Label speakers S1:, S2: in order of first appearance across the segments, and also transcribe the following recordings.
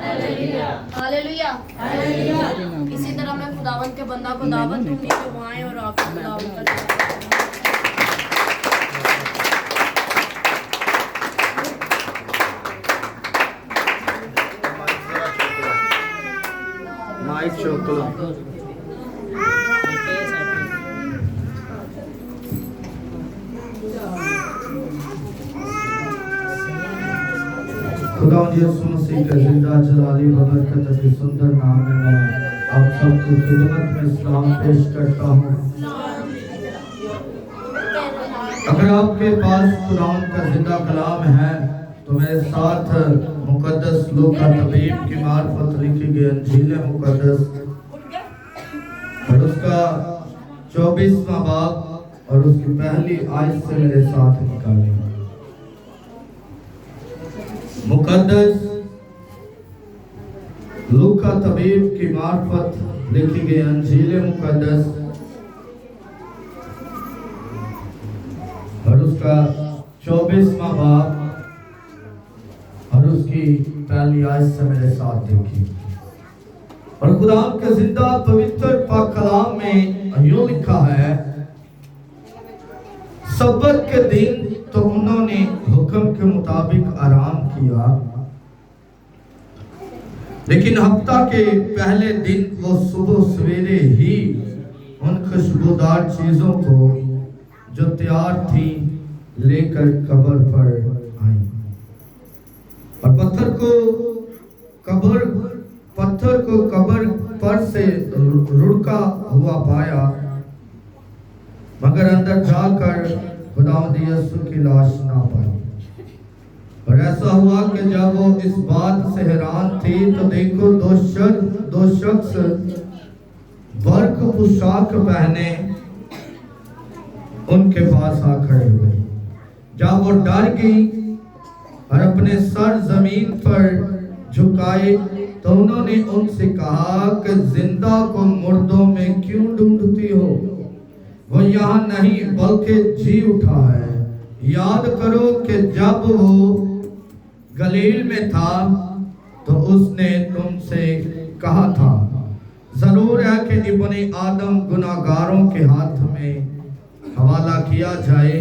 S1: Hallelujah. इसी तरह मैं खुदावंत के बंदा को दावत दूंगी कि वो आए और आपको खुदावंत का
S2: माइक चौकलो। खुदा यीशु मसीह के जिंदा जलाली बबरकत के सुंदर नाम में मैं आप सबकी खिदमत में सलाम पेश करता हूँ। अगर आपके पास कुरान का जिंदा कलाम है तो मेरे साथ मुकद्दस लूका तबीब की मार्फत लिखी गई अंजील मुकद्दस और उसका 24वां बाब और उसकी पहली आयत से मेरे साथ निकालें। मुकद्दस लूका तबीब की मार्फत लिखी गई अंजील मुकद्दस और उसका 24वां बाब और उसकी पहली आयत से मेरे साथ देखिए। और खुदा के जिंदा पवित्र पाक कलाम में यूं लिखा है, सब्त के दिन तो उन्होंने हुक्म के मुताबिक आराम किया, लेकिन हफ्ता के पहले दिन वो सुबह सवेरे ही उन खुशबूदार चीजों को जो तैयार थी लेकर कब्र पर आई और पत्थर को कब्र पर से रुड़का हुआ पाया, मगर अंदर जाकर खुदावंद यीशु की लाश ना पाई। और ऐसा हुआ कि जब वो इस बात से हैरान थी तो देखो दो शख्स वर्क पोशाक पहने उनके पास आ खड़े हुए। जब वो डर गई और अपने सर जमीन पर झुकाए तो उन्होंने उनसे कहा कि जिंदा को मुर्दों में क्यों ढूंढती हो? वो यहाँ नहीं बल्कि जी उठा है। याद करो कि जब वो गलील में था तो उसने तुमसे कहा था, जरूर है कि इब्ने आदम गुनाहगारों के हाथ में हवाला किया जाए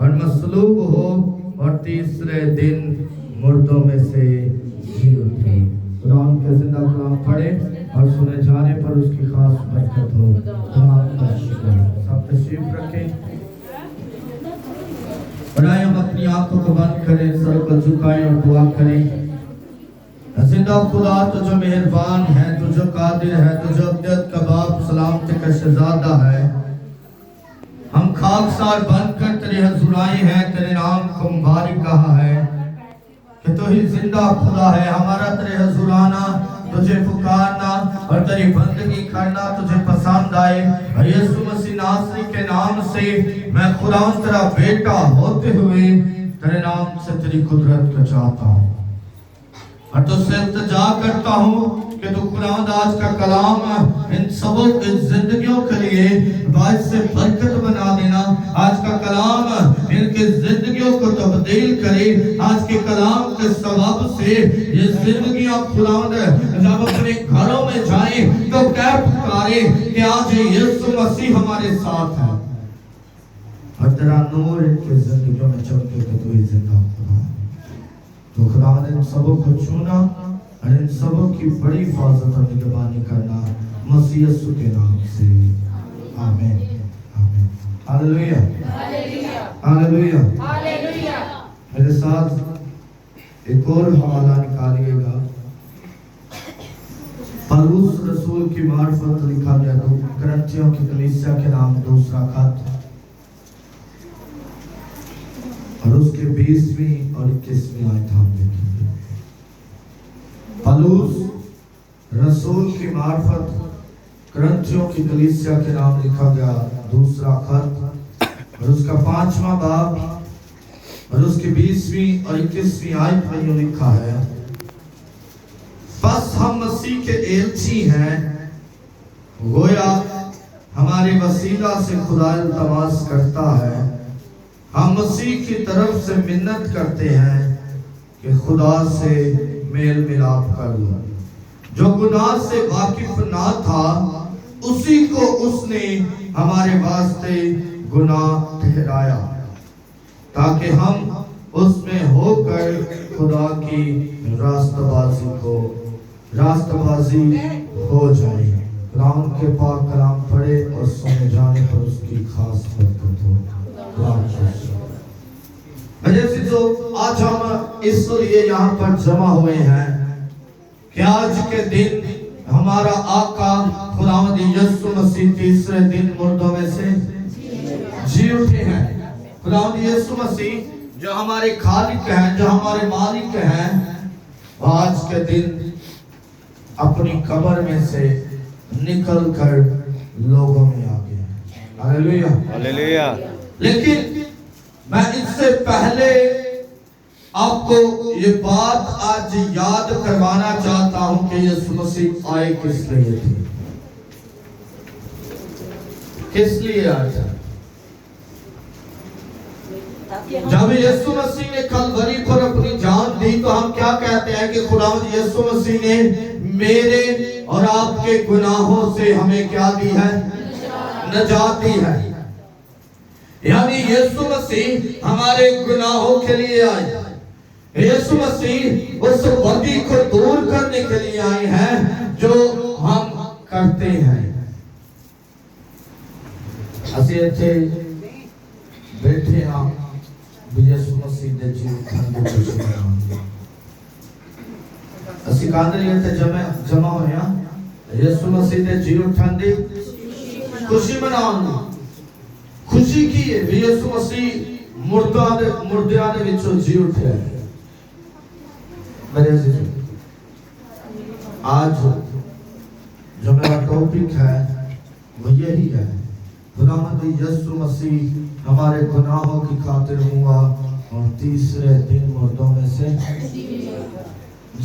S2: और मसलूब हो और तीसरे दिन मुर्दों में से जी उठे। कुरान के जिंदा कलाम पढ़े और सुने जाने पर उसकी खास बरकत हो। सब तशरीफ रखें और आए हम अपनी आंखों को बंद करें, सर को झुकाएं और दुआ करें। जिंदा खुदा तो जो मेहरबान है, तो जो कादिर है, तो जो अब्दत का बाप सलामत का शहजादा है, हम खाकसार बनकर तेरे हुजूर आए हैं, तेरे नाम को मुबारक कहा है कि तू ही जिंदा खुदा है। हमारा तेरे हुजूर आना, तुझे पुकारना और तेरी बंदगी करना तुझे पसंद आए। और यीशु मसीह नासरी के नाम से मैं खुदा तेरा बेटा होते हुए तेरे नाम से तेरी कुदरत को चाहता हूँ और तुझसे इल्तिजा करता हूँ कि तू खुदावंद आज का कलाम इन सबों की जिंदगियों के लिए बाइस से बरकत बना देना। आज का कलाम इनकी जिंदगियों को तब्दील करे। आज के कलाम के सबब से ये जिंदगियां खुदावंद जब अपने घरों में जाए तो क्या पुकारे कि आज यीशु मसीह हमारे साथ है और तेरा नूर इनकी जिंदगियों में चमके कि तू ही जिंदा खुदा। तो खुदावंद इन सबों को छूना और इन सबों की बड़ी हिफाजत और निगरानी करना मसीह यीशु के नाम से, आमीन आमीन। Hallelujah hallelujah hallelujah. मेरे साथ एक और हवाला निकालिएगा। पौलुस रसूल की मार्फत लिखा गया करंथियों की कलीसिया के नाम दूसरा खत और उसके 20वीं और 21वीं आयत हम देखेंगे। पौलुस रसूल की मार्फत करंथियों की कलीसिया के नाम लिखा गया दूसरा खत और उसका 5वां बाब और उसकी 20वीं और 21वीं आयत में यूं लिखा है, बस हम मसीह के एलची हैं, गोया हमारे वसीला से खुदा इल्तमास करता है। हम मसीह की तरफ से मिन्नत करते हैं कि खुदा से मेल मिलाप कर लो। जो गुनाह से वाकिफ ना था उसी को उसने हमारे वास्ते गुनाह ठहराया, ताकि हम उसमें होकर खुदा की रास्तबाजी हो जाए। कुरान के पाक कलाम पढ़े और सुने जाने पर उसकी खास बरकत हो। जैसे जो आज हम इसलिए यहाँ पर जमा हुए हैं कि आज के दिन हमारा आका खुदावंद यीशु मसीह तीसरे दिन मुर्दों में से जी उठे हैं। खुदावंद यीशु मसीह जो हमारे खालिक हैं, जो हमारे मालिक हैं, आज के दिन अपनी कब्र में से निकल कर लोगों में आ गए। Hallelujah hallelujah. लेकिन मैं इससे पहले आपको ये बात आज याद करवाना चाहता हूं कि यीशु मसीह आए किस लिए थे, किस लिए आए। जब यीशु मसीह ने कलवरी पर अपनी जान दी तो हम क्या कहते हैं कि खुदावंद यीशु मसीह ने मेरे और आपके गुनाहों से हमें क्या दी है, नजात दी है। यानी यीशु मसीह हमारे गुनाहों के लिए आए। यीशु मसीह उस बदी को दूर करने के लिए आए हैं जो हम करते हैं। ਅਸੀਂ ਇੱਥੇ बैठे हाँ यीशु मसीह दे जी उठण दी खुशी मनाउण। ਅਸੀਂ ਕਾਹਦੇ ਲਈ ਇੱਥੇ ਜਮਾ ਹੋਏ ਹਾਂ? ਯीशु मसीह दे जी उठण दी खुशी मनाउਣ। खुशी की है भी यीशु मसीह मुर्दियां दे विचों जी उठे। मेरे अजीज, आज जो मेरा टॉपिक है वो यही है, खुदावंद यीशु मसीह हमारे गुनाहों की खातिर हुआ और तीसरे दिन मुर्दों में से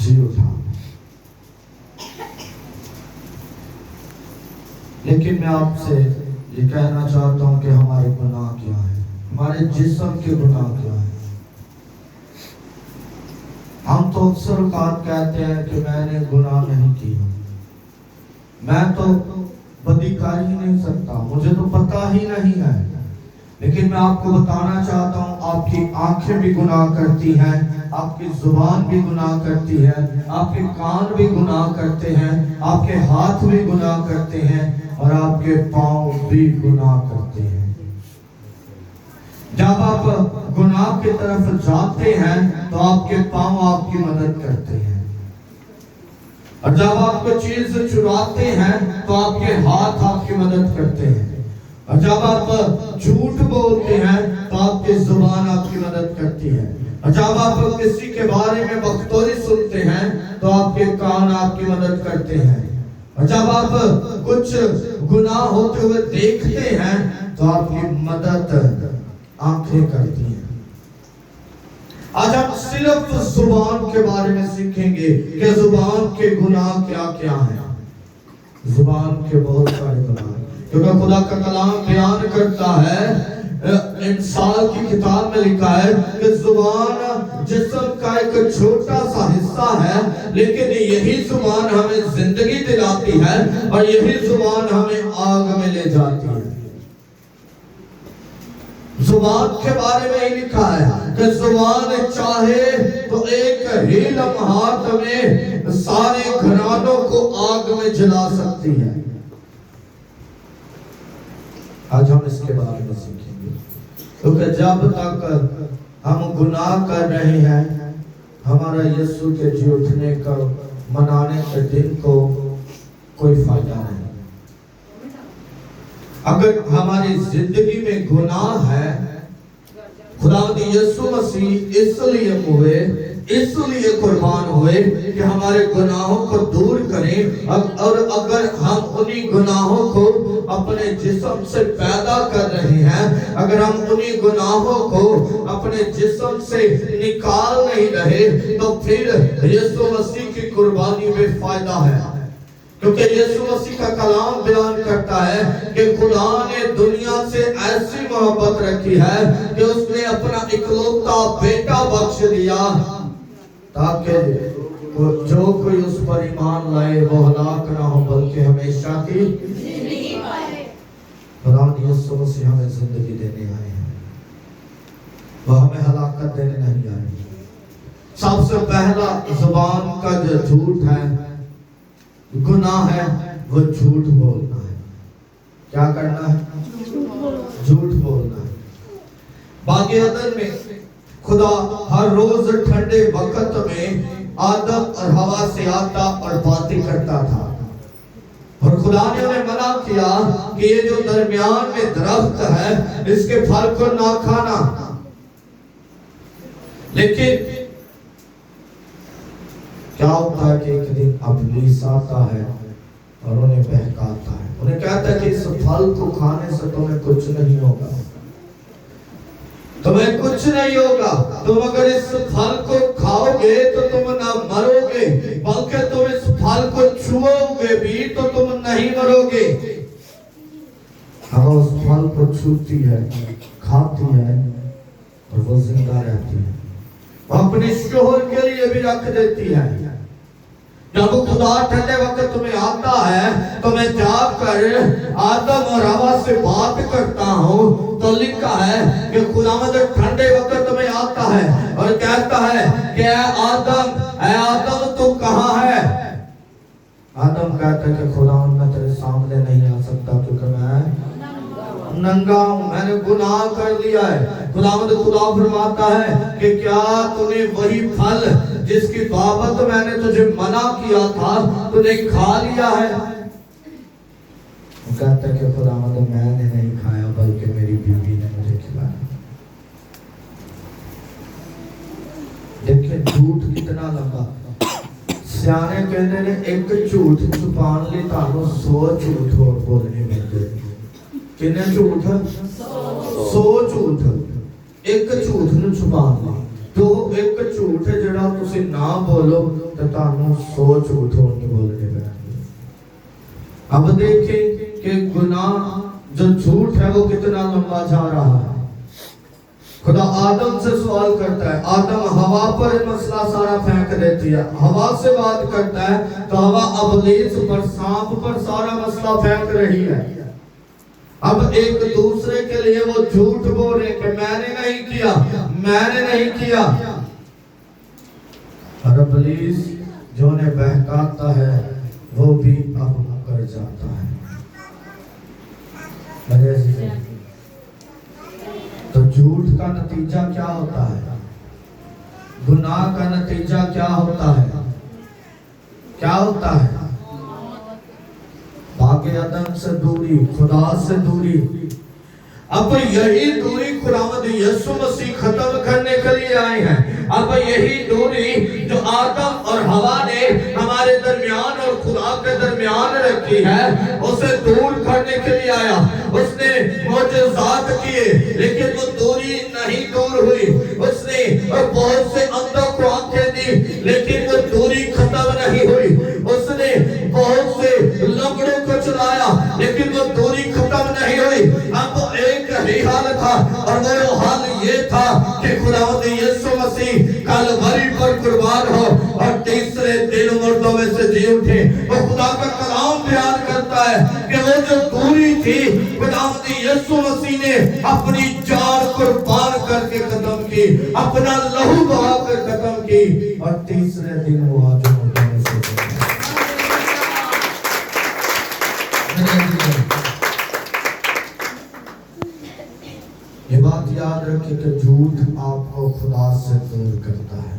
S2: जी उठा। लेकिन मैं आपसे ये कहना चाहता हूं कि हमारे गुनाह क्या है, हमारे जिस्म के गुनाह क्या है। हम तो अक्सर औकात कहते हैं कि मैंने गुनाह नहीं किया, मैं तो बदी कर ही नहीं सकता, मुझे तो पता ही नहीं है। लेकिन मैं आपको बताना चाहता हूं आपकी आंखें भी गुनाह करती हैं, आपकी जुबान भी गुनाह करती है, आपके कान भी गुनाह करते हैं, आपके हाथ भी गुनाह करते हैं और आपके पांव भी गुनाह करते हैं। जब आप गुनाह की तरफ जाते हैं तो आपके पांव आपकी मदद करते हैं, और जब आप कोई चीज चुराते हैं तो आपके हाथ आपकी मदद करते हैं, और जब आप झूठ बोलते हैं तो आपकी जुबान आपकी मदद करती है, और जब आप किसी के बारे में बकतौरी सुनते हैं तो आपके कान आपकी मदद करते हैं, और जब आप कुछ गुनाह होते हुए देखते हैं तो आपकी मदद आंखें करती हैं। आज हम सिर्फ जुबान के बारे में सीखेंगे कि जुबान के गुनाह क्या क्या हैं। जुबान के बहुत सारे गुनाह, क्योंकि खुदा का कलाम बयान करता है, इंसान की किताब में लिखा है कि जुबान जिस्म का एक छोटा सा हिस्सा है, लेकिन यही जुबान हमें जिंदगी दिलाती है और यही जुबान हमें आग में ले जाती है। जुबान के बारे में ही लिखा है कि जुबान चाहे तो एक ही लम्हात में सारे घरानों को आग में जला सकती है। आज हम इसके बारे में सीखेंगे, क्योंकि जब तक हम गुनाह कर रहे हैं हमारा यीशु के जी उठने का मनाने के दिन को कोई फायदा नहीं। अगर हमारी जिंदगी में गुनाह है, खुदावंद यीशु मसीह इसलिए हुए, इसलिए कुर्बान हुए कि हमारे गुनाहों को दूर करें, और अगर हम उन्हीं गुनाहों को अपने जिस्म से पैदा कर रहे हैं, अगर हम उन्हीं गुनाहों को अपने जिस्म से निकाल नहीं रहे तो फिर यीशु मसीह की कुर्बानी बेफायदा है। क्योंकि यीशु मसीह का कलाम बयान करता है कि खुदा ने दुनिया से ऐसी मोहब्बत रखी है कि उसने अपना इकलौता बेटा बख्श दिया ताकि जो कोई उस पर ईमान लाए वो हलाक ना हो बल्कि हमेशा की
S1: जिंदगी पाए।
S2: खुदावंद यीशु मसीह हमें जिंदगी देने आए हैं, वो हमें हलाकत देने नहीं आए। सबसे पहला जुबान का जो झूठ है, गुनाह है, वो झूठ बोलना है। क्या करना है? झूठ बोलना है। बाकी अदन में खुदा हर रोज ठंडे वक्त में आदम और हवा से आता और बातें करता था, और खुदा ने उन्हें मना किया कि ये जो दरमियान में दरख्त है इसके फल को ना खाना। लेकिन क्या होता है कि एक दिन इब्लीस आता है और उन्हें बहकाता है, उन्हें कहता है कि इस फल को खाने से तुम्हें कुछ नहीं होगा, तुम्हें कुछ नहीं होगा। तुम अगर इस फल को खाओगे तो तुम ना मरोगे, बल्कि तुम इस फल को छुओगे भी तो तुम नहीं मरोगे। हवा उस फल को छूती है, खाती है और वो जिंदा रहती है, वो अपने शोहर के लिए भी रख देती है। जब खुदा ठंडे वक्त में आता है तो मैं जाकर आदम और हवा से बात करता हूँ, तो लिखा है कि खुदावंद ठंडे वक्त में आता है और कहता है कि आदम तू कहाँ है? आदम कहता है कि खुदावंद मैं तेरे सामने नहीं आ सकता क्योंकि मैं नंगा हूं, मैंने गुनाह कर लिया है। खुदावंद खुदा फरमाता है कि क्या तूने वही फल जिसकी बाबत मैंने तुझे मना किया था तूने खा लिया है? वो कहता है कि खुदावंद मैंने नहीं खाया बल्कि मेरी बीवी ने मुझे खिलाया। देखिए झूठ कितना लंबा। सियाने कहते ने एक झूठ छुपान ले तानो 100 झूठ और बोलने मिलते। कितने झूठ? 100 झूठ। एक झूठ ਨੂੰ छुपान ले तो एक झूठ ਜਿਹੜਾ ਤੁਸੀਂ ਨਾ ਬੋਲੋ तो ਤੁਹਾਨੂੰ 100 झूठ और नहीं बोलने पैणगे। अब देखें कि गुनाह जो झूठ है वो कितना लंबा जा रहा है। खुदा आदम से सवाल करता है, आदम हवा पर मसला सारा फेंक देती है, हवा से बात करता है तो हवा इब्लीस पर, सांप पर सारा मसला फेंक रही है। अब एक दूसरे के लिए वो झूठ बोल रहे कि मैंने नहीं किया, मैंने नहीं किया। और इब्लीस जो ने बहकाता है वो भी अब कर जाता है। तो झूठ का नतीजा क्या होता है? गुनाह का नतीजा क्या होता है? क्या होता है? बाकी आदम से दूरी, खुदा से दूरी। अब यही दूरी खुदावंद यीशु मसीह खत्म करने के लिए आए हैं। अब यही दूरी जो आदम और हवा ने हमारे दरमियान और खुदा के दरमियान रखी है उसे दूर करने के लिए आया। उसने मोजज़ात किए लेकिन वो दूरी नहीं दूर हुई। उसने बहुत से अंधों को आंखें दी लेकिन वो दूरी खत्म नहीं हुई। उसने बहुत से लंगड़ों को चलाया लेकिन वो दूरी खत्म नहीं हुई। अब एक ही हाल था और वो हाल ये था कि खुदावंद यीशु मसीह कलवरी पर कुर्बान हो और तीसरे दिन मुर्दों में से जी उठे। वो खुदा का कलाम बयान करता है कि वो जो दूरी थी खुदावंद यीशु मसीह ने अपनी जान कुर्बान करके खत्म की, अपना लहू बहा कर खत्म की और तीसरे दिन वो आज मुर्दों में से जी। ये बात याद रखें कि झूठ आपको खुदा से दूर करता है।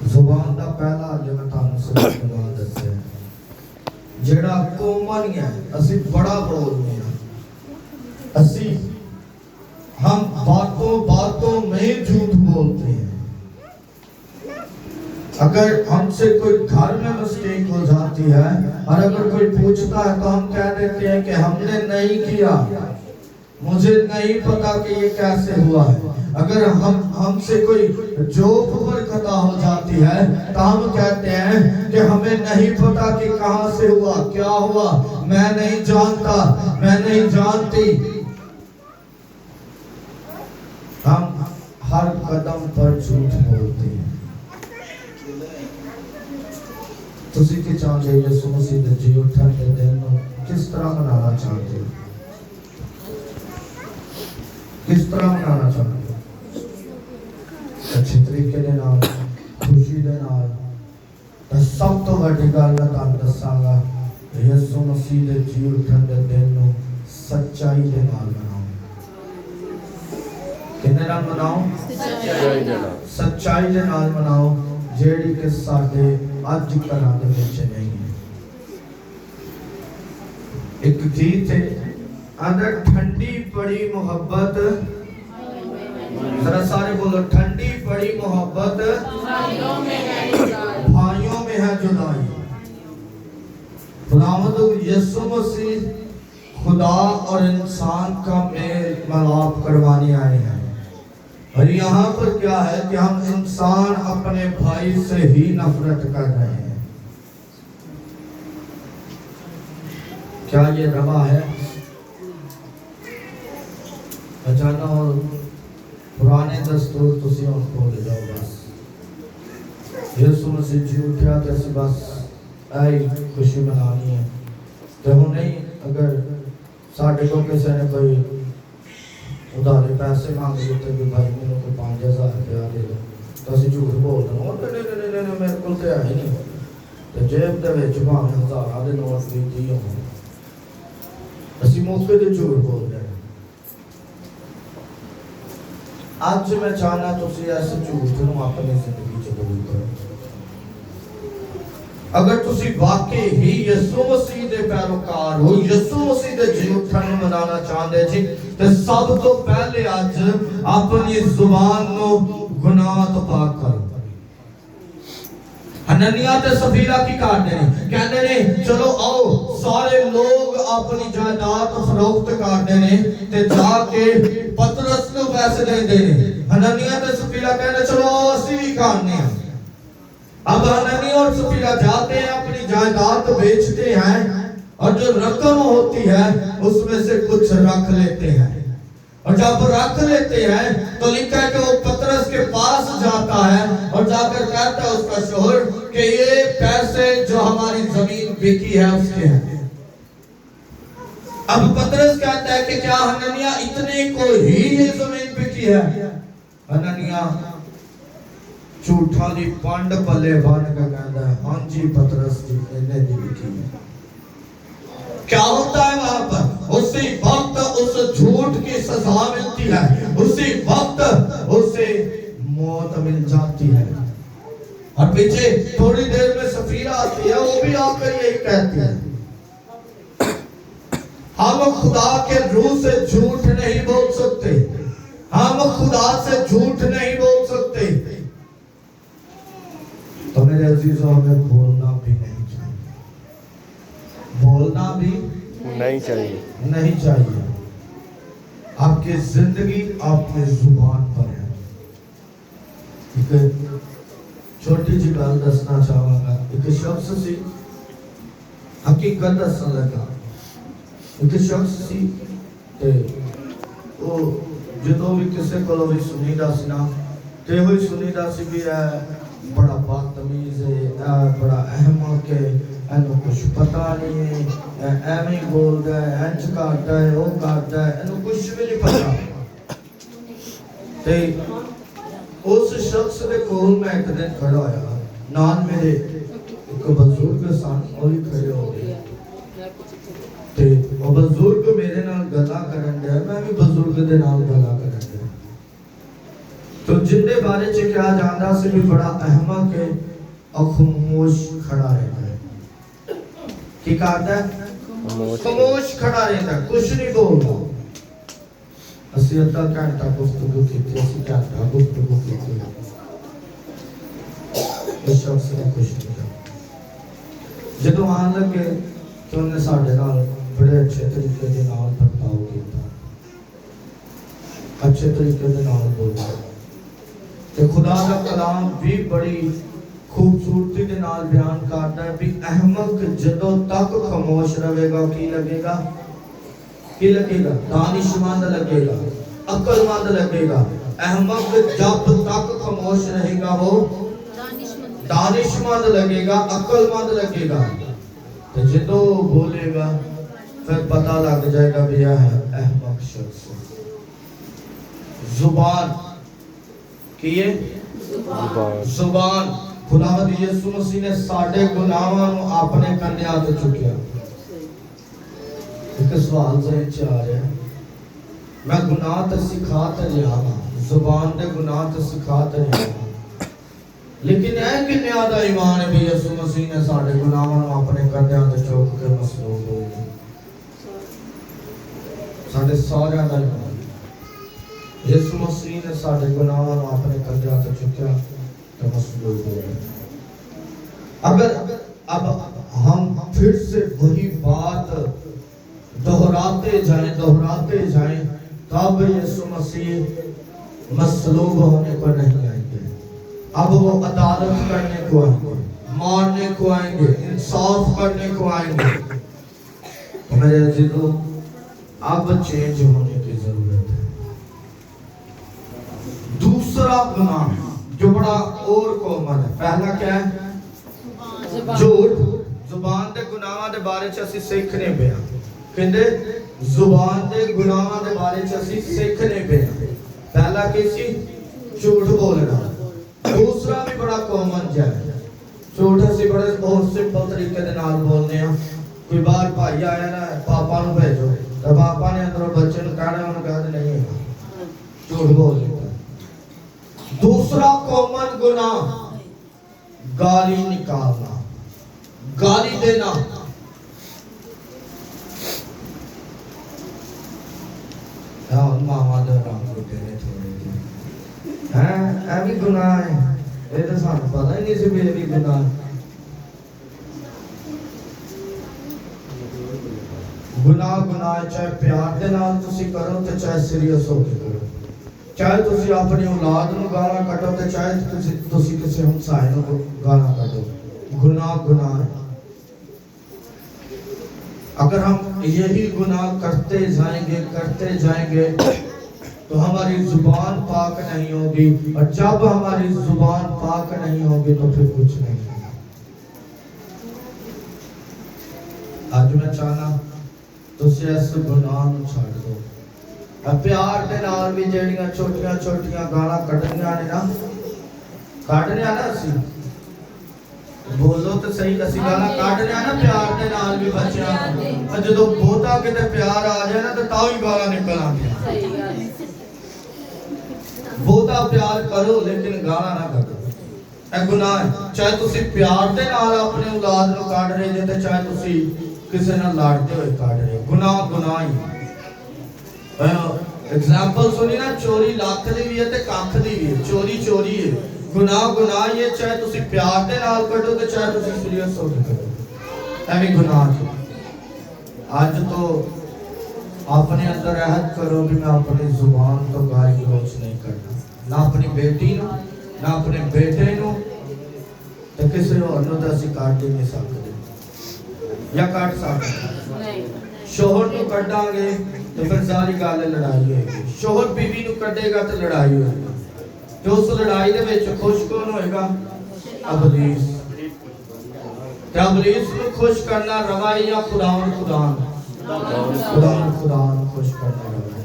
S2: जुबान का पहला जो मैं तानु सुना दस्या जेड़ा कॉमन है, असि बड़ा बोलते हैं, असि हम बातों बातों में झूठ बोलते हैं। अगर हमसे कोई घर में मिस्टेक हो जाती है और अगर कोई पूछता है तो हम कह देते हैं कि हमने नहीं किया, मुझे नहीं पता कि ये कैसे हुआ है। अगर हमसे कोई जॉब पर खता हो जाती है तो हम कहते हैं कि हमें नहीं पता कि कहां से हुआ, क्या हुआ, मैं नहीं जानता, मैं नहीं जानती। हम हर कदम पर झूठ बोलते हैं। ਤੁਸੀਂ ਕੀ ਚਾਹੁੰਦੇ ਹੋ ਯਿਸੂ ਮਸੀਹ ਦੇ ਜੀ ਉਠਣ ਦੇ ਦਿਨ ਨੂੰ ਕਿਸ ਤਰ੍ਹਾਂ ਮਨਾਉਣਾ ਚਾਹੁੰਦੇ ਹੋ? ਕਿਸ ਤਰ੍ਹਾਂ ਮਨਾਉਣਾ ਚਾਹੁੰਦੇ ਹੋ? ਅੱਛੇ ਤਰੀਕੇ ਦੇ ਨਾਲ, ਖੁਸ਼ੀ ਦੇ ਨਾਲ। ਤਾਂ ਸਭ ਤੋਂ ਵੱਡੀ ਗੱਲ ਮੈਂ ਤੁਹਾਨੂੰ ਦੱਸਾਂਗਾ, ਯਿਸੂ ਮਸੀਹ ਦੇ ਜੀ ਉਠਣ ਦੇ ਦਿਨ ਨੂੰ ਸੱਚਾਈ ਦੇ ਨਾਲ ਮਨਾਓ। ਕਿਹਦੇ ਨਾਲ ਮਨਾਓ? ਸੱਚਾਈ ਦੇ ਨਾਲ ਮਨਾਓ, ਜਿਹੜੀ ਕਿ ਸਾਡੇ ਅੱਜ ਘਰਾਂ ਦੇ ਵਿੱਚ ਨਹੀਂ ਹੈ। ਇੱਕ ਗੀਤ ਹੈ, ਅੰਦਰ ਠੰਡੀ पड़ी मोहब्बत, जरा सारे बोलो, ठंडी पड़ी मोहब्बत भाइयों में है जुदाई। खुदावंद यीशु मसीह खुदा और इंसान का मेल मिलाप करवाने आए हैं। और यहाँ पर क्या है कि हम इंसान अपने भाई से ही नफरत कर रहे हैं। क्या ये रवा है? अचानक और पुराने दस्तूर तुसी और भूल जाओ। बस यीशु मसीह जी उठा तो ऐसी बस आई खुशी मनानी है। तो हम नहीं, अगर साढ़े को किसी ने कोई उधारे पैसे मांग लिए तो भी भाई मेरे को 5000 रुपया दे दो, तो असं झूठ बोल देना और नहीं मेरे को तो है ही नहीं। तो जेब के विच भावें हज़ारां दे नोट भी दी होण, असं मौके ते झूठ बोल रहे। आज मैं चाहना तुसी ऐसे झूठ नूं अपनी जिंदगी च दूर करो। अगर तुसी वाकई ही यीशु मसीह दे पैरोकार हो, यीशु मसीह दे जी उठण नूं मनाना चाहते जी, ते सब तो पहले आज अपनी जुबान नूं गुनाह तो पाक करो। हननिया ते सफीरा की करते ने, कहते ने चलो आओ सारे लोग अपनी जायदाद फरोख्त करते ने ते जाके पतरस को पैसे देंदे ने। हननिया ते सफीरा कहते चलो आओ ਅਸੀਂ भी करने हैं। अब हननिया और सफीरा जाते हैं, अपनी जायदाद बेचते हैं और जो रकम होती है उसमें से कुछ रख लेते हैं। और जब रख लेते हैं तो लिखा है कि वो पतरस के पास जाता है और जाकर कहता है उसका शोहर कि ये पैसे जो हमारी जमीन बिकी है उसके हैं। अब पतरस कहता है कि क्या हननिया इतने को ही ये जमीन बिकी है? हननिया झूठा दी पंड पल्ले बन के कहता है हां जी पतरस जी इन्ने दी बिकी है। क्या होता है वहां पर? उसी वक्त उस झूठ की सजा मिलती है, उसी वक्त उसे मौत मिल जाती है। और पीछे थोड़ी देर में सफीरा आती है, वो भी आकर यही कहती है हम खुदा के रूह से झूठ नहीं बोल सकते, हम खुदा से झूठ नहीं बोल सकते। तो मेरे अजीजों, हमें बोलना भी नहीं चाहिए, बोलना भी नहीं चाहिए। आपकी जिंदगी आपकी जुबान पर है। एक छोटी जी गल दसना चाहूंगा। एक शख्स सी हकीकत दसन लगा। एक शख्स सी ते वो जो भी किसी को भी सुनीदा सी ना ते हुई सुनीदा सी भी है बड़ा बदतमीज है, बड़ा अहमक है, इन्हें कुछ पता नहीं है, एवं ही बोलता है, इंज करता है, वो करता है, इन्हें कुछ भी नहीं पता। ते उस शख्स के कोल मैं एक दिन खड़ा होया, नाल मेरे एक बुजुर्ग सन, वो भी खड़े हो गए। ते वो बुजुर्ग मेरे नाल गल्लां करन दे, मैं भी बुजुर्ग दे नाल गल्लां करन दे। तो जिंदे बारे च क्या जानदा से भी बड़ा अहमक है और खामोश खड़ा रहता है। की करता है? खामोश खड़ा रहता है, कुछ नहीं बोलता। ਅਸੀਂ ਅੱਧਾ ਘੰਟਾ ਗੁਫ਼ਤਗੂ ਕੀਤੀ, ਅਸੀਂ ਘੰਟਾ ਗੁਫ਼ਤਗੂ ਕੀਤੀ, ਇਸ ਸ਼ਖਸ ਨੇ ਕੁਝ ਨਹੀਂ ਕਿਹਾ। ਜਦੋਂ ਆਉਣ ਲੱਗੇ ਤਾਂ ਉਹਨੇ ਸਾਡੇ ਨਾਲ ਬੜੇ ਅੱਛੇ ਤਰੀਕੇ ਦੇ ਨਾਲ ਵਰਤਾਓ ਕੀਤਾ, ਅੱਛੇ ਤਰੀਕੇ ਦੇ ਨਾਲ ਬੋਲਿਆ। ਤੇ ਖੁਦਾ ਦਾ ਕਲਾਮ ਵੀ ਬੜੀ खूबसूरती के नाल बयान करता है भी अहमक जदों तक खामोश रहेगा की लगेगा? की लगेगा? दानिशमंद लगेगा, अक्लमंद लगेगा। अहमक जब तक खामोश रहेगा वो दानिशमंद लगेगा, अक्लमंद लगेगा, तो जो बोलेगा फिर पता लग जाएगा भी यह है अहमक शख्स। जुबान की है जुबान खुदावंद यीशु मसीह ने साडे गुनाहां नूं अपने कंधे ते चुकिया। एक सवाल ज़हन च आ रहा है, मैं गुनाह तो सिखा तो लिया हाँ, जुबान दे गुनाह तो सिखा तो लिया, लेकिन यह किन्ने दा ईमान है भी यीशु मसीह ने साडे गुनाहां नूं अपने कंधे ते चुक के मसलूब हो गए। साडे सारियां दा ईमान यीशु मसीह ने साडे गुनाहां नूं अपने कंधे ते चुकिया तो मसलूब हो गए। अगर अब हम फिर से वही बात दोहराते जाएं तब यीशु मसीह मसलूब होने को नहीं आएंगे। अब वो अदालत करने को आएंगे, मारने को आएंगे, इंसाफ करने को आएंगे। तो मेरे अजीजों, अब चेंज होने की जरूरत है। दूसरा गुनाह जो बड़ा और कॉमन है, पहला क्या है? झूठ। जुबान के गुनाहां के बारे च ਅਸੀਂ सीखने पे कहते जुबान के गुनाहां के बारे च ਅਸੀਂ सीखने पे। पहला किसी झूठ बोलना। दूसरा भी बड़ा कॉमन है, झूठ ਅਸੀਂ बड़े बहुत सिंपल तरीके ਦੇ ਨਾਲ बोलने हैं। कोई बाहर भाई आया ना, पापा ਨੂੰ भेजो, तो पापा ने अंदरों बच्चे ਨੂੰ कहना, ਉਹਨੂੰ कहते नहीं है, झूठ बोल देता। दूसरा कॉमन गुनाह गाली निकालना, गाली देना। मामा दे रंग तेरे थोड़े हैं, ऐ भी गुनाह है। ये तो सानू पता ही नहीं सी भी भी गुनाह। गुनाह चाहे प्यार दे नाल तुसी करो ते चाहे सीरियस होके करो, चाहे तुसी अपनी औलाद नूं गालां कटो ते चाहे तुसी किसी हमसाए नूं गालां कटो, गुनाह है। अगर हम यही गुनाह करते जाएंगे तो हमारी जुबान पाक नहीं होगी, और जब हमारी जुबान पाक नहीं होगी तो फिर कुछ नहीं होगा। आज मैं चाहना तुसी इस गुनाह नूं छड्ड दो। प्यार दे नाल भी जेड़ियां छोटियां गालां कढणियां ने ना, काढणियां ना असी बोलो तो सही, असी गालां काढणियां ना प्यार दे नाल भी बच्चियां, पर जदों बहुता किते प्यार आ जाए ना तो तां ही गालां निकल आंदियां। सही गल, बहुता प्यार करो लेकिन गालां ना कढो, ए गुनाह है। चाहे तुसी प्यार दे नाल अपने औलाद नूं काढ रहे जे ते चाहे तुसी किसी नाल लड़ते हुए काढ रहे, गुनाह ही। एग्जांपल सुनी ना, चोरी लाख दी भी है ते कख दी भी है, चोरी है, गुनाह ये। चाहे तुसी प्यार दे नाल कढो ते चाहे तुसी सीरियस होके कढो, एवं गुनाह है। आज तो अपने अंदर रहत करो कि मैं अपनी जुबान तो गाली गलौज नहीं करना, ना अपनी बेटी नूं ना अपने बेटे नूं, ते किसी होर नूं तां असीं काट ही नहीं सकदे या काट सकदे नहीं। शोहर नूं कढांगे तो फिर सारी गल लड़ाई होगी, शोहर बीवी नूं कढेगा तो लड़ाई होगी, तो उस लड़ाई दे विच खुश कौन होएगा? अबलीस। ते अबलीस नूं खुश करना रवाई या खुदावन खुदा खुश करना रवाई।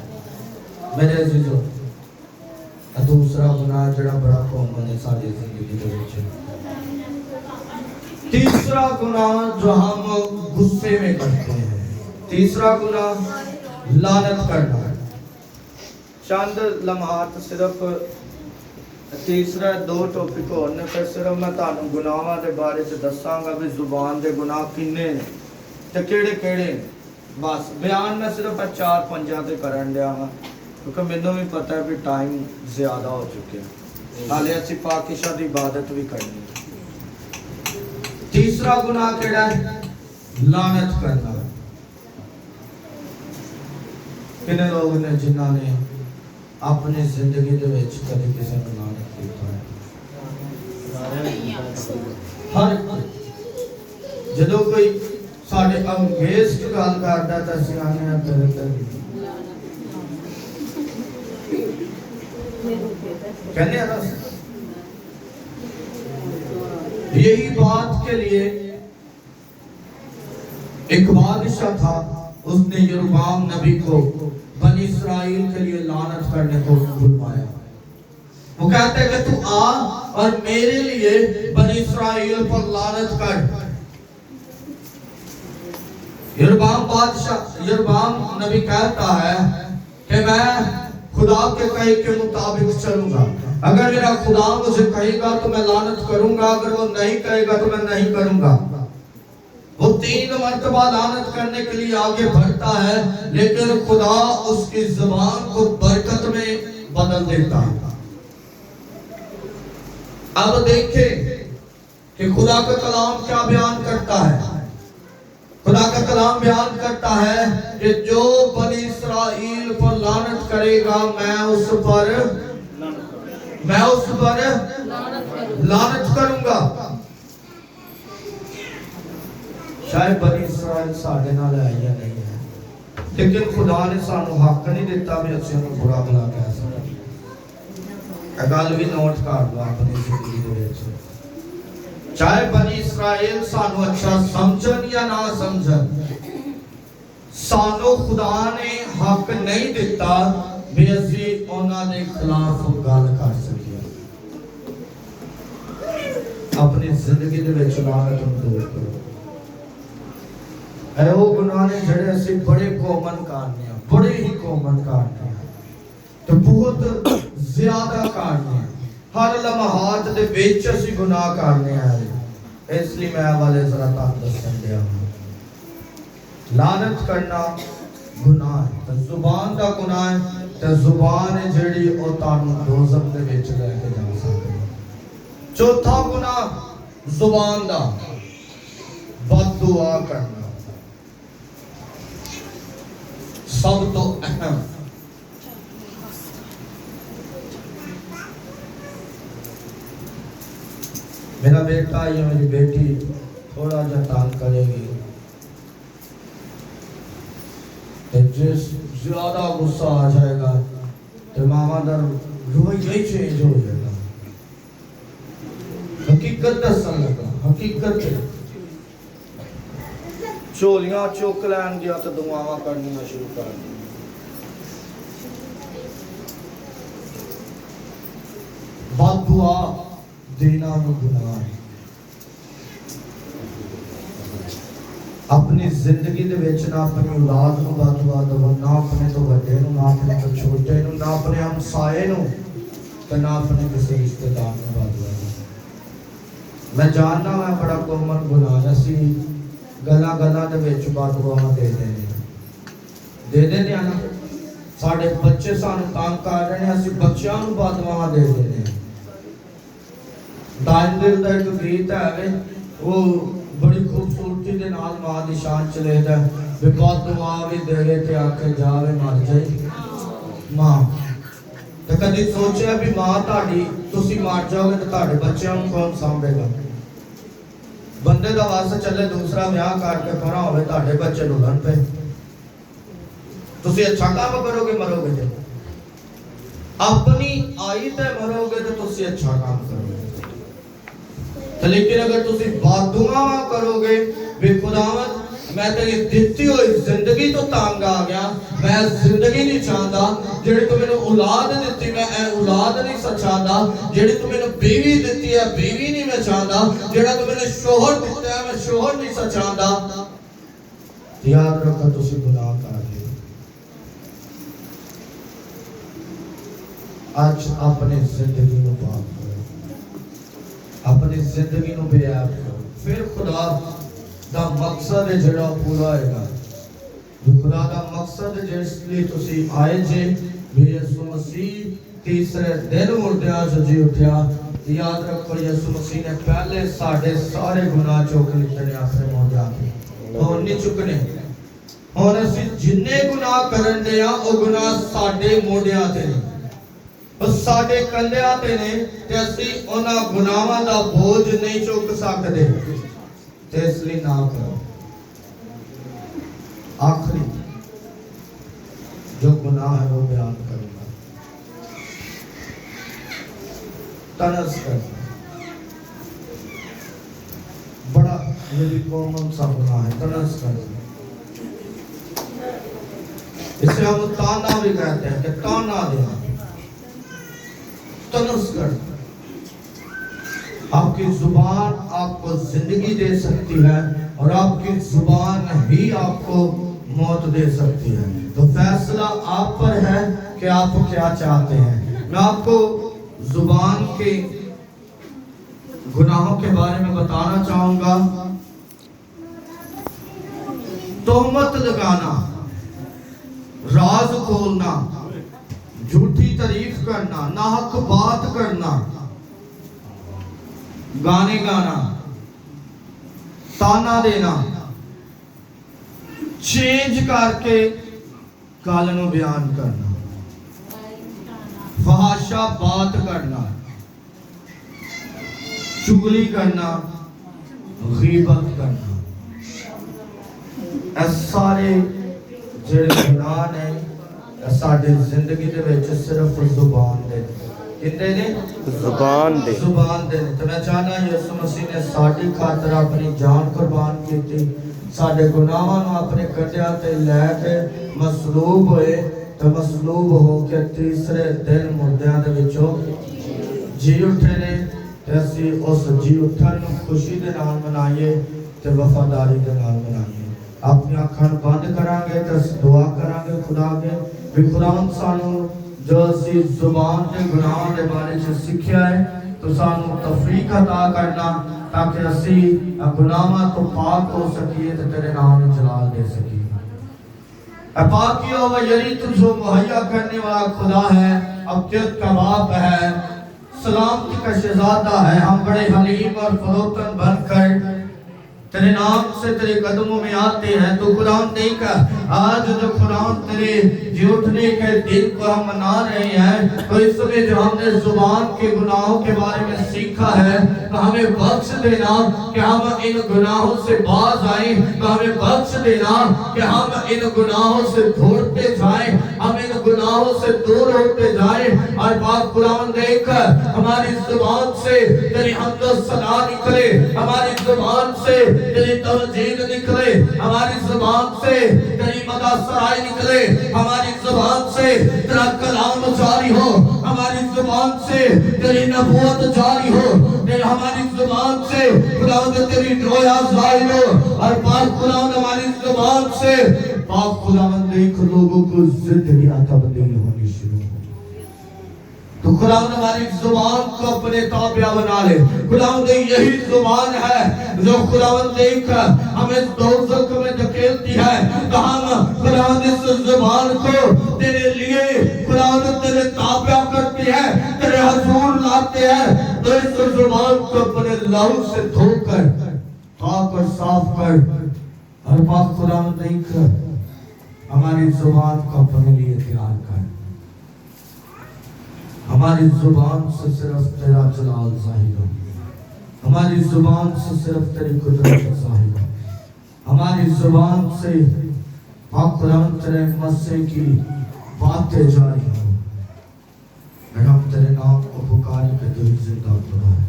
S2: मेरे अजीजों, दूसरा गुनाह जड़ा बड़ा कॉमन है साडी जिंदगी दे विच। तीसरा गुनाह जो हम गुस्से में करते हैं, तीसरा गुनाह लानत करना। चंद लम्हात सिर्फ तीसरा दो टॉपिक और ने, फिर सिर्फ मैं तुहानू गुनाहां दे बारे च दसांगा भी जुबान दे गुनाह किन्ने ने ते केड़े-केड़े। बस बयान मैं सिर्फ 4-5 ते करन दिया हां, क्योंकि मैनूं भी पता है भी टाइम ज़्यादा हो चुके हैं, हाले असीं पाकिशा दी इबादत भी करनी है। तीसरा गुनाह केड़ा है? लानत करना। किन्ने लोग ने जिन्होंने अपनी जिंदगी दे विच कदे किसी नूं लानत कीता है? हर जदों कोई साडे अगेंस्ट गल करदा तां असीं आने तेरे ते कहने आ यही बात के लिए एक बादशाह था, उसने यरूबाम नबी को बनी इस्राएल के लिए लानत करने को बुलवाया। वो कहते हैं कि तू आ और मेरे लिए बनी इस्राएल पर लानत कर। यरूबाम नबी कहता है कि मैं खुदा के कहे के मुताबिक चलूंगा। अगर मेरा खुदा मुझे कहेगा तो मैं लानत करूंगा, अगर वो नहीं कहेगा तो मैं नहीं करूंगा। वो 3 मर्तबा लानत करने के लिए आगे बढ़ता है, लेकिन खुदा उसकी जुबान को बरकत में बदल देता है। अब देखें कि खुदा का कलाम क्या बयान करता है। खुदा का कलाम बयान करता है कि जो बनी इस्राएल पर लानत करेगा मैं उस पर लानत करूंगा। शायद बनी इस्राएल साढ़े नाल है या नहीं है, लेकिन खुदा ने सानू हक नहीं दिता भी अच्छे ਨੂੰ बुरा भला कह सके। ਇਹ ਗੱਲ ਵੀ ਨੋਟ ਕਰ ਲਓ ਆਪਣੀ ਜ਼ਿੰਦਗੀ ਦੇ ਵਿੱਚ। चाहे बनी इस्राएल सानू अच्छा समझन या ना समझन, सानू खुदा ने हक नहीं दिता भी असी उन्हां दे खिलाफ गल कर सकीए। अपनी जिंदगी दे विच लानत नूं दूर करो। ऐ वो गुनाह ने जिहड़े असी बड़े कॉमन करने आ, बड़े ही कॉमन करने आ, ते बहुत ज्यादा करने आ। हर लम्हात दे विच असी गुनाह करने आ। इसलिए मैं वाले जरा तक दसन दिया लानत करना गुनाह है, तो जुबान का गुनाह है, तो जुबान है जेड़ी ओ तानू दोज़ख दे विच लेके जा सकदी है। चौथा गुनाह जुबान दा बददुआ करना, सब तो अहम। मेरा बेटा या मेरी बेटी थोड़ा जा तंग करेगी, जिस ज्यादा गुस्सा आ जाएगा तो मामा का रवैया ही चेंज हो जाएगा। हकीकत दसन लगा, हकीकत झोलियां चुक लैन गया तो दुआवां करनियां शुरू कर दी। बददुआ देना गुनाह है। अपनी जिंदगी दे विच ना अपनी औलाद नूं बददुआ दवो, ना अपने तो वड्डे नूं, ना अपने तो छोटे नूं, ना अपने हमसाए नूं, ते ना अपने किसी रिश्तेदार नूं बददुआ दवो। मैं जानना मैं बड़ा कॉमन गुनाह है, असी गल्लां गल्लां दे विच बददुआ दे देने ना। साडे बच्चे सानू तंग कर रहे हैं, असी बच्चों नूं बददुआ दे देने। दानियल दा एक गीत है, वो बड़ी खूबसूरती दे नाल मां दी शान च लिखदा है, बददुआ भी देवे ते आखे जावे मर जाए मां। ते कदी सोचिया भी मां ताड़ी तुसी मर जाओगे तो ताड़े बच्चों नूं कौन संभेगा? बंदे दा वास चले दूसरा ब्याह करके परा होवे, ताड़े बच्चे रुलन पे, तुसी अच्छा काम करोगे मरोगे ते अपनी आई ते मरोगे तो तुसी अच्छा काम करोगे। लेकिन अगर तुसी बददुआ करोगे वे खुदावंद मैं तेरी दित्ती हुई जिंदगी तो तंग आ गया, मैं जिंदगी नहीं चाहता जेड़ी तू मैनू औलाद दित्ती मैं ए औलाद नहीं चाहता, जेड़ी तू मैनू बीवी दित्ती है बीवी नहीं मैं चाहता, जेड़ा तू मैनू शोहर दित्ता है मैं शोहर नहीं चाहता। याद रखो तुसी गुनाह कर रहे हो। आज अपने जिंदगी को पाक करो, अपनी जिंदगी को बेयाब करो, फिर खुदा दा मकसद है जड़ा पूरा होएगा। जो खुदा दा मकसद है जिसलिए तुसी आए जे यीशु मसीह तीसरे दिन मुर्दियां च जी उठया। याद रखो यीशु मसीह ने पहले साडे सारे गुनाह चुक लिते अपने मोढियां ते, हुण नहीं चुकने। हुण असीं जिन्ने गुनाह करन दे आ ओ गुनाह साडे मोढियां ते ने, साडे कंधे ते ने, ते असी उन्हां गुनाहां दा बोझ नहीं चुक सकदे, ते इसलिए ना करो। आखिरी जो गुनाह है वो बयान करूंगा, तनस करना। ये भी कॉमन सा गुनाह है, तनस करना। इसे हम ताना भी कहते हैं कि ताना देना, तनस करना। आपकी जुबान आपको जिंदगी दे सकती है और आपकी जुबान ही आपको मौत दे सकती है। तो फैसला आप पर है कि आप क्या चाहते हैं। मैं आपको जुबान के गुनाहों के बारे में बताना चाहूंगा। तोहमत लगाना, राज खोलना, झूठी तारीफ करना, नाहक बात करना, गाने गाना, ताना देना, चेंज करके गल नूं बयान करना, फहाशा बात करना, चुगली करना, गीबत करना, ਇਹ ਸਾਰੇ ਜਿਹੜੇ ਗੁਨਾਹ ਨੇ ਸਾਡੀ ਜ਼ਿੰਦਗੀ ਦੇ ਵਿੱਚ ਸਿਰਫ ਜ਼ੁਬਾਨ ਦੇ ਕਿੰਨੇ ਨੇ ਜ਼ੁਬਾਨ ਦੇ ਤੇ ਮੈਂ ਚਾਹਨਾ ਯਿਸੂ ਮਸੀਹ ਨੇ ਸਾਡੀ ਖਾਤਰ ਆਪਣੀ ਜਾਨ ਕੁਰਬਾਨ ਕੀਤੀ, ਸਾਡੇ ਗੁਨਾਹਾਂ ਨੂੰ ਆਪਣੇ ਕੰਧਿਆਂ ਤੇ ਲੈ ਕੇ ਮਸਲੂਬ ਹੋਏ ਤੇ ਮਸਲੂਬ ਹੋ ਕੇ ਤੀਸਰੇ ਦਿਨ ਮੁਰਦਿਆਂ ਦੇ ਵਿੱਚੋਂ ਜੀ ਉੱਠੇ ਨੇ ਤੇ ਅਸੀਂ ਉਸ ਜੀ ਉੱਠਣ ਨੂੰ ਖੁਸ਼ੀ ਦੇ ਨਾਲ ਮਨਾਈਏ ਤੇ ਵਫਾਦਾਰੀ ਦੇ ਨਾਲ ਮਨਾਈਏ। अपनी अखां बंद करांगे तो दुआ करांगे खुदा के भी खुदावंद सानू जो असी जुबान के गुनाह के बारे में सीखिया है तो सानू तफरीक अता करना ताकि असी गुनाहां तो पाक हो सकिए तो तेरे नाम में जलाल दे सकिए। पाकी व यरीत जो मुहैया करने वाला खुदा है, अब्दुल का बाप है, सलामती का शहजादा है। हम बड़े हलीम और फरोतन बनकर तेरे नाम से तेरे कदमों में आते हैं। तो कुरान नहीं का आज जो कुरान तेरे जी उठने के दिन को हम मना रहे हैं, तो इसमें जो हमने जुबान के गुनाहों के बारे में सीखा है तो हमें बख्श देना कि हम इन गुनाहों से बाज आए, तो हमें बख्श देना कि हम इन गुनाहों से छोड़ते जाएं, हम इन गुनाहों से दूर होते जाएं। और बात कुरान देख हमारी जुबान से तेरी हम्द सना निकले, हमारी जुबान से तेरी तवजीह निकले, हमारी जुबान से तेरी मदासराय निकले, हमारी जुबान से तेरा कलाम जारी हो, हमारी जुबान से तेरी नबूवत जारी हो, हमारी जुबान से खुदावंद तेरी रोया जाहिर हो। और पाक खुदावंद हमारी जुबान से पाक खुदावंद देख लोगों को जिंदगी तब्दील होनी शुरू हो। तो खुदावंद हमारी जुबान को अपने ताबिया बना ले। खुदावंद यही जुबान है जो खुदावंद देख हमें दोज़ख में धकेलती है, तो हम खुदावंद इस जुबान को तेरे लिए खुदावंद तेरे ताबिया करती है, तेरे हुजूर लाते हैं। तो इस जुबान को अपने लहू से धोकर पाक और साफ कर और पाक खुदावंद देख हमारी जुबान को अपने लिए तैयार कर। हमारी जुबान से सिर्फ तेरा जलाल जाहिर हो, हमारी जुबान से सिर्फ तेरी कुदरत जाहिर हो, हमारी जुबान से पाक खुदावंद तेरे मस्से की बातें जारी हो। हम तेरे नाम को पुकार के दिल जिंदा खुदा है।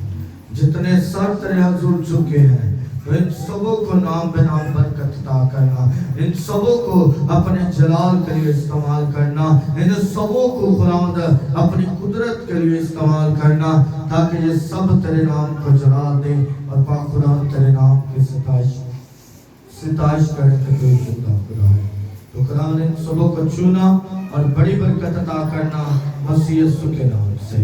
S2: जितने सर तेरे हुजूर झुके हैं तो इन सबों को नाम बेनाम बरकत अता करना, इन सबों को अपने जलाल के लिए इस्तेमाल करना, इन सबों को खुदावंद अपनी कुदरत के लिए इस्तेमाल करना, ताकि ये सब तेरे नाम को जलाल दे और पाक खुदावंद तेरे नाम की सिताइश करें कि तू जिंदा खुदा है। तो खुदावंद इन सबों को चुना और बड़ी बरकत अता करना मसीह यीशु के नाम से।